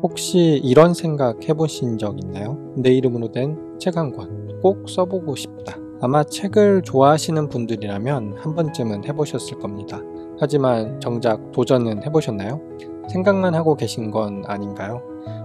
혹시 이런 생각 해보신 적 있나요? 내 이름으로 된 책 한 권 꼭 써보고 싶다. 아마 책을 좋아하시는 분들이라면 한 번쯤은 해보셨을 겁니다. 하지만 정작 도전은 해보셨나요? 생각만 하고 계신 건 아닌가요?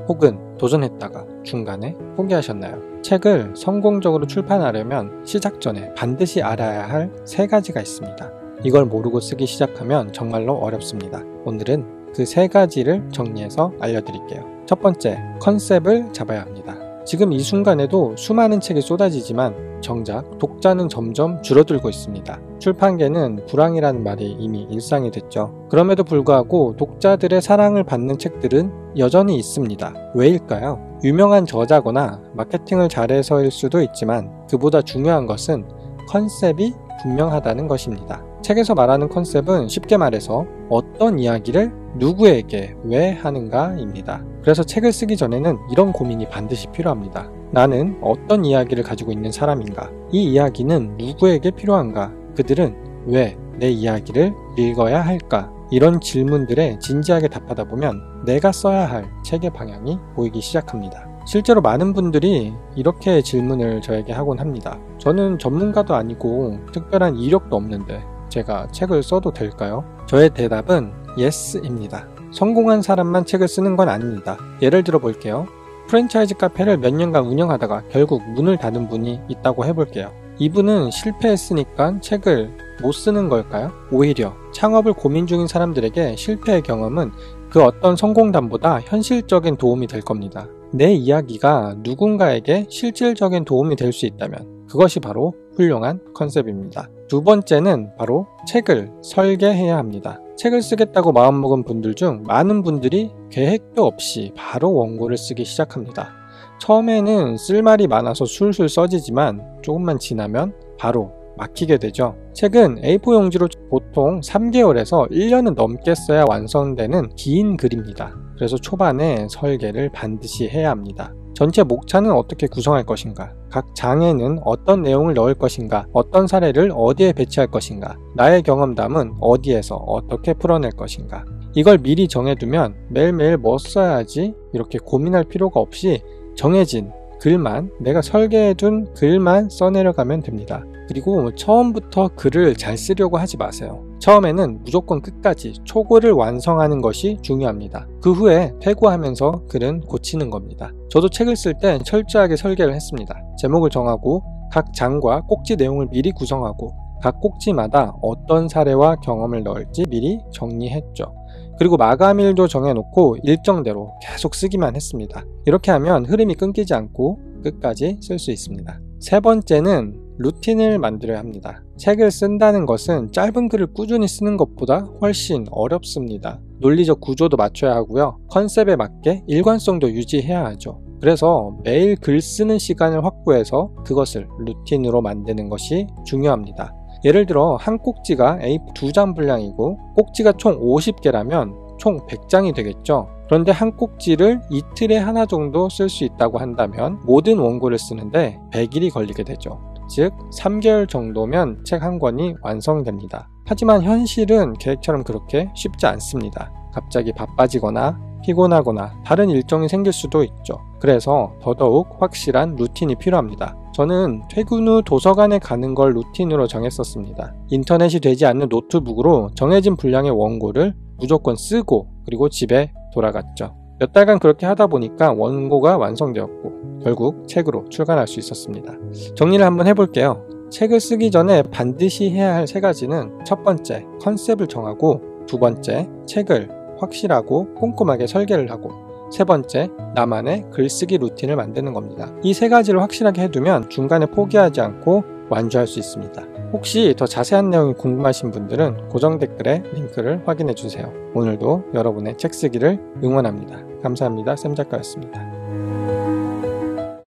혹은 도전했다가 중간에 포기하셨나요? 책을 성공적으로 출판하려면 시작 전에 반드시 알아야 할 3가지가 있습니다. 이걸 모르고 쓰기 시작하면 정말로 어렵습니다. 오늘은 그 3가지를 정리해서 알려드릴게요. 첫 번째, 컨셉을 잡아야 합니다. 지금 이 순간에도 수많은 책이 쏟아지지만 정작 독자는 점점 줄어들고 있습니다. 출판계는 불황이라는 말이 이미 일상이 됐죠. 그럼에도 불구하고 독자들의 사랑을 받는 책들은 여전히 있습니다. 왜일까요? 유명한 저자거나 마케팅을 잘해서일 수도 있지만 그보다 중요한 것은 컨셉이 분명하다는 것입니다. 책에서 말하는 컨셉은 쉽게 말해서 어떤 이야기를 누구에게 왜 하는가입니다. 그래서 책을 쓰기 전에는 이런 고민이 반드시 필요합니다. 나는 어떤 이야기를 가지고 있는 사람인가? 이 이야기는 누구에게 필요한가? 그들은 왜 내 이야기를 읽어야 할까? 이런 질문들에 진지하게 답하다 보면 내가 써야 할 책의 방향이 보이기 시작합니다. 실제로 많은 분들이 이렇게 질문을 저에게 하곤 합니다. 저는 전문가도 아니고 특별한 이력도 없는데 제가 책을 써도 될까요? 저의 대답은 yes입니다. 성공한 사람만 책을 쓰는 건 아닙니다. 예를 들어 볼게요. 프랜차이즈 카페를 몇 년간 운영하다가 결국 문을 닫은 분이 있다고 해볼게요. 이분은 실패했으니까 책을 못 쓰는 걸까요? 오히려 창업을 고민 중인 사람들에게 실패의 경험은 그 어떤 성공담보다 현실적인 도움이 될 겁니다. 내 이야기가 누군가에게 실질적인 도움이 될 수 있다면 그것이 바로 훌륭한 컨셉입니다. 두 번째는 바로 책을 설계해야 합니다. 책을 쓰겠다고 마음먹은 분들 중 많은 분들이 계획도 없이 바로 원고를 쓰기 시작합니다. 처음에는 쓸 말이 많아서 술술 써지지만 조금만 지나면 바로 막히게 되죠. 책은 A4 용지로 보통 3개월에서 1년은 넘게 써야 완성되는 긴 글입니다. 그래서 초반에 설계를 반드시 해야 합니다. 전체 목차는 어떻게 구성할 것인가? 각 장에는 어떤 내용을 넣을 것인가? 어떤 사례를 어디에 배치할 것인가? 나의 경험담은 어디에서 어떻게 풀어낼 것인가? 이걸 미리 정해두면 매일매일 뭐 써야지 이렇게 고민할 필요가 없이 정해진 글만, 내가 설계해둔 글만 써내려가면 됩니다. 그리고 처음부터 글을 잘 쓰려고 하지 마세요. 처음에는 무조건 끝까지 초고를 완성하는 것이 중요합니다. 그 후에 퇴고하면서 글은 고치는 겁니다. 저도 책을 쓸 때 철저하게 설계를 했습니다. 제목을 정하고 각 장과 꼭지 내용을 미리 구성하고 각 꼭지마다 어떤 사례와 경험을 넣을지 미리 정리했죠. 그리고 마감일도 정해놓고 일정대로 계속 쓰기만 했습니다. 이렇게 하면 흐름이 끊기지 않고 끝까지 쓸 수 있습니다. 세 번째는 루틴을 만들어야 합니다. 책을 쓴다는 것은 짧은 글을 꾸준히 쓰는 것보다 훨씬 어렵습니다. 논리적 구조도 맞춰야 하고요. 컨셉에 맞게 일관성도 유지해야 하죠. 그래서 매일 글 쓰는 시간을 확보해서 그것을 루틴으로 만드는 것이 중요합니다. 예를 들어 한 꼭지가 A4 2장 분량이고 꼭지가 총 50개라면 총 100장이 되겠죠. 그런데 한 꼭지를 이틀에 하나 정도 쓸 수 있다고 한다면 모든 원고를 쓰는데 100일이 걸리게 되죠. 즉 3개월 정도면 책 한 권이 완성됩니다. 하지만 현실은 계획처럼 그렇게 쉽지 않습니다. 갑자기 바빠지거나 피곤하거나 다른 일정이 생길 수도 있죠. 그래서 더더욱 확실한 루틴이 필요합니다. 저는 퇴근 후 도서관에 가는 걸 루틴으로 정했었습니다. 인터넷이 되지 않는 노트북으로 정해진 분량의 원고를 무조건 쓰고 그리고 집에 돌아갔죠. 몇 달간 그렇게 하다 보니까 원고가 완성되었고 결국 책으로 출간할 수 있었습니다. 정리를 한번 해볼게요. 책을 쓰기 전에 반드시 해야 할 3가지는 첫 번째, 컨셉을 정하고 두 번째, 책을 확실하고 꼼꼼하게 설계를 하고 세 번째, 나만의 글쓰기 루틴을 만드는 겁니다. 이 3가지를 확실하게 해두면 중간에 포기하지 않고 완주할 수 있습니다. 혹시 더 자세한 내용이 궁금하신 분들은 고정 댓글에 링크를 확인해 주세요. 오늘도 여러분의 책 쓰기를 응원합니다. 감사합니다. 쌤작가였습니다.